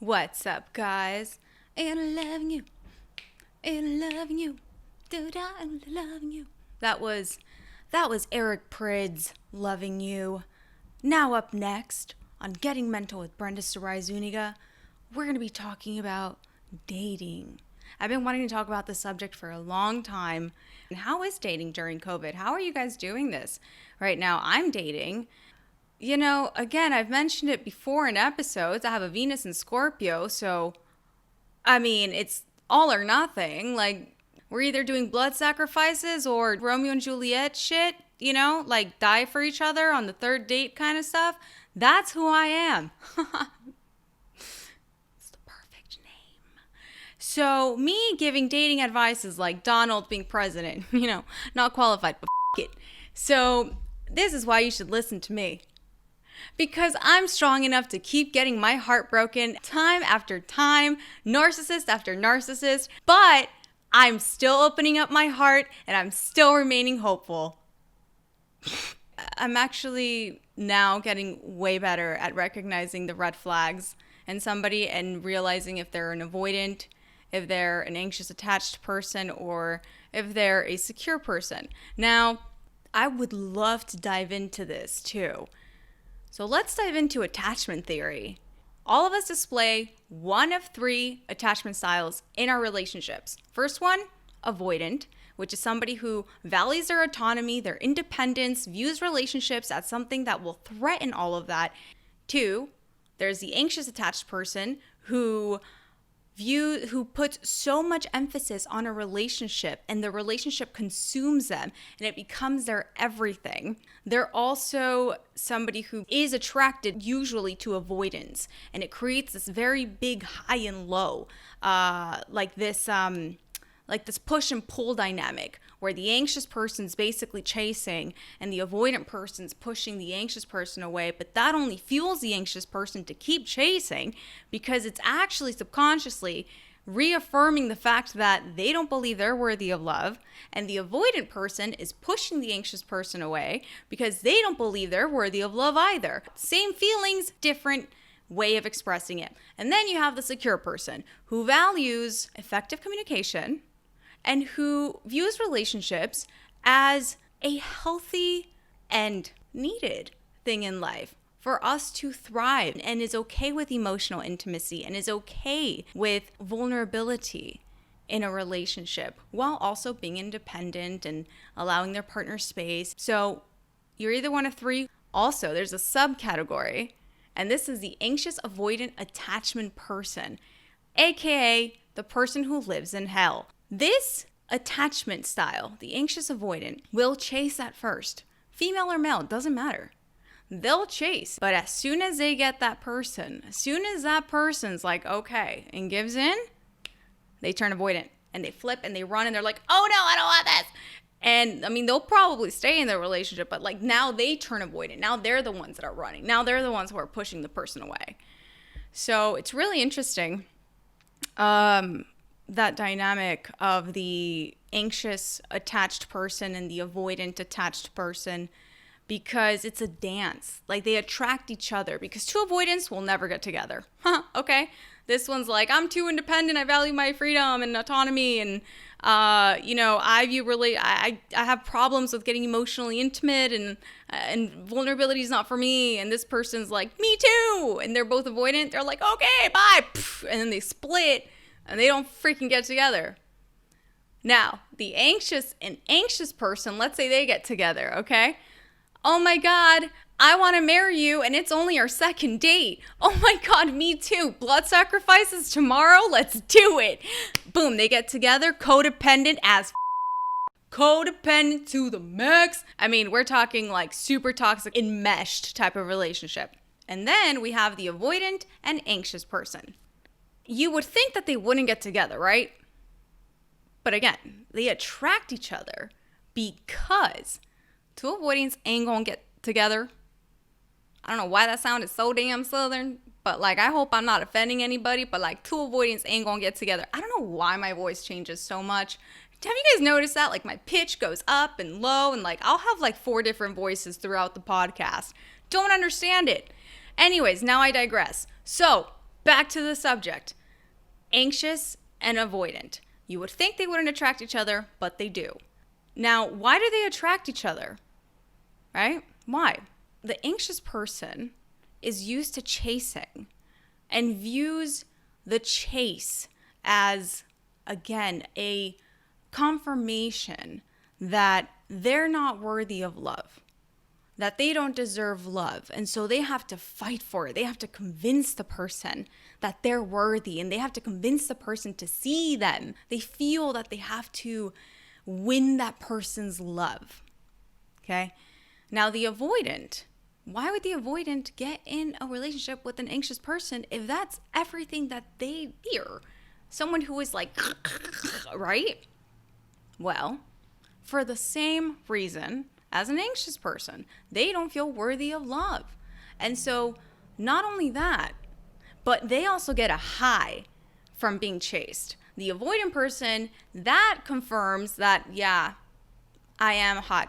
What's up, guys? And loving you, and loving you, and loving you. That was Eric Prydz, Loving You. Now up next on Getting Mental with Brenda, Sarai, Zuniga, we're going to be talking about dating. I've been wanting to talk about this subject for a long time. And how is dating during COVID? How are you guys doing this? Right now, I'm dating. You know, again, I've mentioned it before in episodes. I have a Venus in Scorpio, so, I mean, it's all or nothing. Like, we're either doing blood sacrifices or Romeo and Juliet shit, you know, like die for each other on the third date kind of stuff. That's who I am. It's the perfect name. So, me giving dating advice is like Donald being president, you know, not qualified, but it. So, this is why you should listen to me. Because I'm strong enough to keep getting my heart broken time after time, narcissist after narcissist, but I'm still opening up my heart and I'm still remaining hopeful. I'm actually now getting way better at recognizing the red flags in somebody and realizing if they're an avoidant, if they're an anxious attached person, or if they're a secure person. Now, I would love to dive into this too. So let's dive into attachment theory. All of us display one of three attachment styles in our relationships. First one, avoidant, which is somebody who values their autonomy, their independence, views relationships as something that will threaten all of that. Two, there's the anxious attached person who puts so much emphasis on a relationship and the relationship consumes them and it becomes their everything. They're also somebody who is attracted usually to avoidance, and it creates this very big high and low, like this push and pull dynamic where the anxious person's basically chasing and the avoidant person's pushing the anxious person away, but that only fuels the anxious person to keep chasing because it's actually subconsciously reaffirming the fact that they don't believe they're worthy of love, and the avoidant person is pushing the anxious person away because they don't believe they're worthy of love either. Same feelings, different way of expressing it. And then you have the secure person who values effective communication and who views relationships as a healthy and needed thing in life for us to thrive, and is okay with emotional intimacy and is okay with vulnerability in a relationship while also being independent and allowing their partner space. So you're either one of three. Also, there's a subcategory, and this is the anxious avoidant attachment person, aka the person who lives in hell. This attachment style, the anxious avoidant, will chase at first. Female or male, doesn't matter. They'll chase. But as soon as they get that person, as soon as that person's like, okay, and gives in, they turn avoidant and they flip and they run and they're like, oh no, I don't want this. And I mean, they'll probably stay in their relationship, but like now they turn avoidant. Now they're the ones that are running. Now they're the ones who are pushing the person away. So it's really interesting. That dynamic of the anxious attached person and the avoidant attached person, because it's a dance. Like they attract each other because two avoidants will never get together. Okay. This one's like, I'm too independent. I value my freedom and autonomy. And, I have problems with getting emotionally intimate and vulnerability is not for me. And this person's like, me too. And they're both avoidant. They're like, okay, bye. And then they split. And they don't freaking get together. Now, the anxious person, let's say they get together, okay? Oh my God, I want to marry you and it's only our second date. Oh my God, me too. Blood sacrifices tomorrow? Let's do it. Boom, they get together, codependent as codependent to the max. I mean, we're talking like super toxic, enmeshed type of relationship. And then we have the avoidant and anxious person. You would think that they wouldn't get together, right? But again, they attract each other because two avoidants ain't gonna get together. I don't know why that sounded so damn southern, but like I hope I'm not offending anybody, but like two avoidants ain't gonna get together. I don't know why my voice changes so much. Have you guys noticed that? Like my pitch goes up and low and like I'll have like 4 different voices throughout the podcast. Don't understand it. Anyways, now I digress. So back to the subject. Anxious and avoidant. You would think they wouldn't attract each other, but they do. Now, why do they attract each other? Right? Why? The anxious person is used to chasing and views the chase as, again, a confirmation that they're not worthy of love, that they don't deserve love. And so they have to fight for it. They have to convince the person that they're worthy, and they have to convince the person to see them. They feel that they have to win that person's love. Okay? Now, the avoidant, why would the avoidant get in a relationship with an anxious person if that's everything that they fear? Someone who is like, right? Well, for the same reason as an anxious person, they don't feel worthy of love. And so not only that, but they also get a high from being chased. The avoidant person, that confirms that, yeah, I am hot.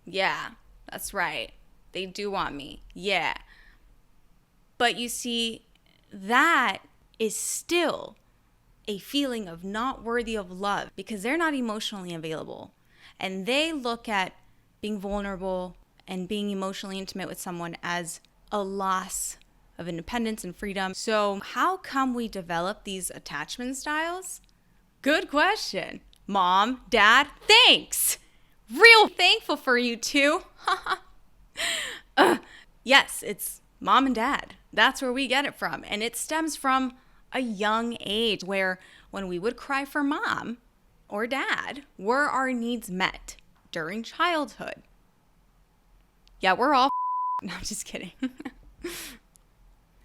Yeah, that's right. They do want me. Yeah. But you see, that is still a feeling of not worthy of love because they're not emotionally available. And they look at being vulnerable and being emotionally intimate with someone as a loss of independence and freedom. So how come we develop these attachment styles? Good question. Mom, Dad, thanks. Real thankful for you two. Yes, it's mom and dad. That's where we get it from. And it stems from a young age where when we would cry for mom or dad, were our needs met during childhood? Yeah, we're all no, I'm just kidding.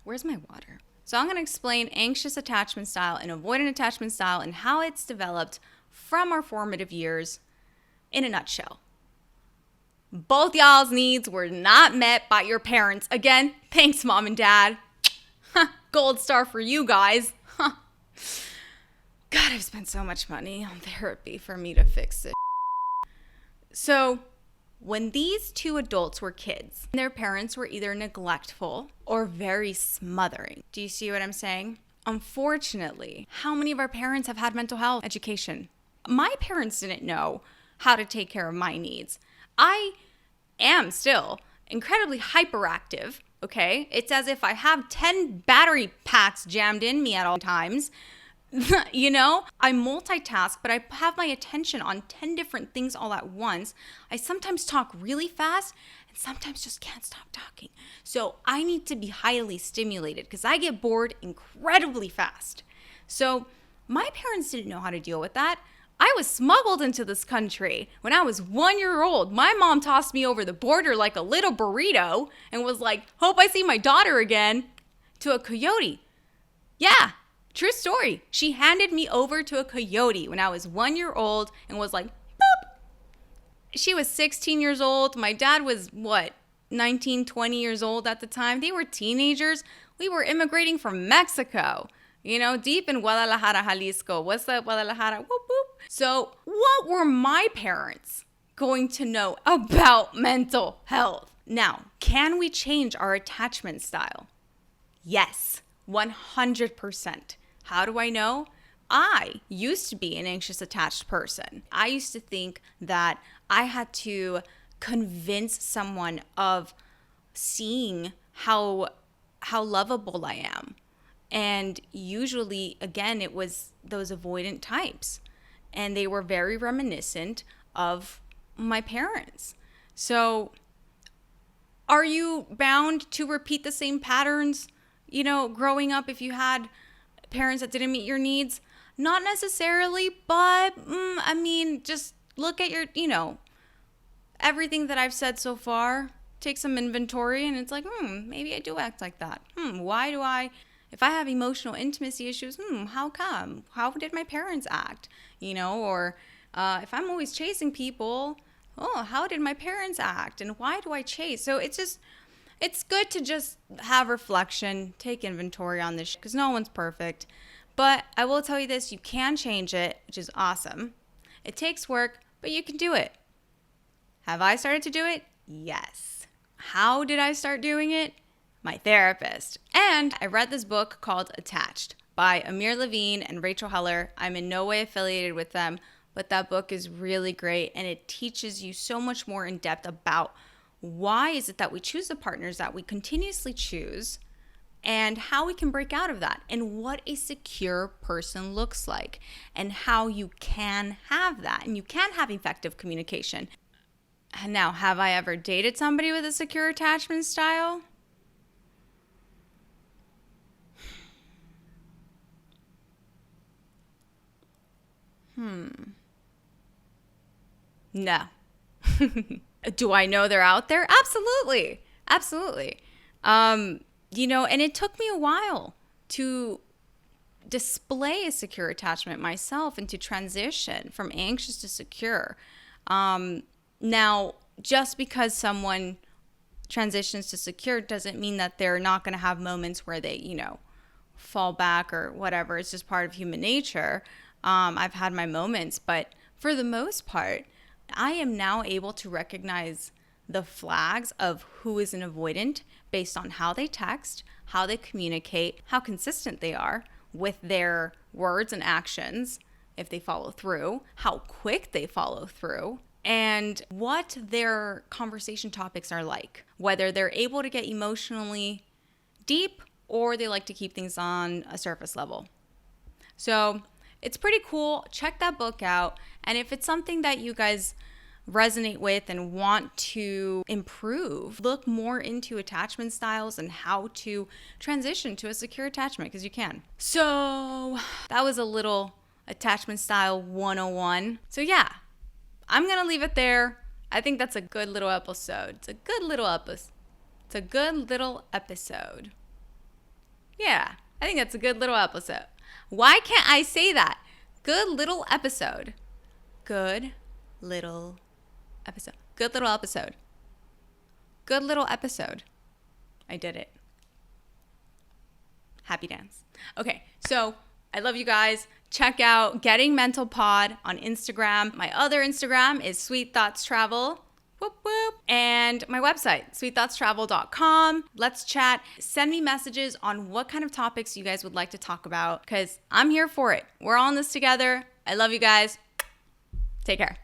Where's my water? So I'm going to explain anxious attachment style and avoidant attachment style and how it's developed from our formative years in a nutshell. Both y'all's needs were not met by your parents. Again, thanks, mom and dad. Gold star for you guys. God, I've spent so much money on therapy for me to fix it. So, when these two adults were kids, their parents were either neglectful or very smothering. Do you see what I'm saying? Unfortunately, how many of our parents have had mental health education? My parents didn't know how to take care of my needs. I am still incredibly hyperactive, okay? It's as if I have 10 battery packs jammed in me at all times. You know, I multitask, but I have my attention on 10 different things all at once. I sometimes talk really fast and sometimes just can't stop talking. So I need to be highly stimulated because I get bored incredibly fast. So my parents didn't know how to deal with that. I was smuggled into this country when I was 1 year old. My mom tossed me over the border like a little burrito and was like, hope I see my daughter again, to a coyote. Yeah, true story. She handed me over to a coyote when I was 1 year old and was like, boop. She was 16 years old. My dad was, 19, 20 years old at the time. They were teenagers. We were immigrating from Mexico. You know, deep in Guadalajara, Jalisco. What's up, Guadalajara? Whoop, whoop. So what were my parents going to know about mental health? Now, can we change our attachment style? Yes, 100%. How do I know? I used to be an anxious attached person. I used to think that I had to convince someone of seeing how lovable I am. And usually, again, it was those avoidant types. And they were very reminiscent of my parents. So are you bound to repeat the same patterns, you know, growing up if you had parents that didn't meet your needs? Not necessarily, but I mean, just look at your, you know, everything that I've said so far. Take some inventory and it's like, maybe I do act like that. Why do I... If I have emotional intimacy issues, how come? How did my parents act? You know, or if I'm always chasing people, how did my parents act? And why do I chase? So it's good to just have reflection, take inventory on this because no one's perfect. But I will tell you this, you can change it, which is awesome. It takes work, but you can do it. Have I started to do it? Yes. How did I start doing it? my therapist. And I read this book called Attached by Amir Levine and Rachel Heller. I'm in no way affiliated with them, but that book is really great, and it teaches you so much more in depth about why is it that we choose the partners that we continuously choose, and how we can break out of that, and what a secure person looks like, and how you can have that, and you can have effective communication. Now, have I ever dated somebody with a secure attachment style? No. Do I know they're out there? Absolutely. Absolutely. And it took me a while to display a secure attachment myself and to transition from anxious to secure. Now, just because someone transitions to secure doesn't mean that they're not going to have moments where they, fall back or whatever. It's just part of human nature. I've had my moments, but for the most part, I am now able to recognize the flags of who is an avoidant based on how they text, how they communicate, how consistent they are with their words and actions, if they follow through, how quick they follow through, and what their conversation topics are like, whether they're able to get emotionally deep or they like to keep things on a surface level. So it's pretty cool. Check that book out. And if it's something that you guys resonate with and want to improve, look more into attachment styles and how to transition to a secure attachment, because you can. So that was a little attachment style 101. So yeah, I'm going to leave it there. I think that's a good little episode. It's a good little episode. Yeah, I think that's a good little episode. Why can't I say that? Good little episode. Good little episode. Good little episode. Good little episode. I did it. Happy dance. Okay, so I love you guys. Check out Getting Mental Pod on Instagram. My other Instagram is Sweet Thoughts Travel. Whoop, whoop. And my website, sweetthoughtstravel.com. Let's chat. Send me messages on what kind of topics you guys would like to talk about, because I'm here for it. We're all in this together. I love you guys. Take care.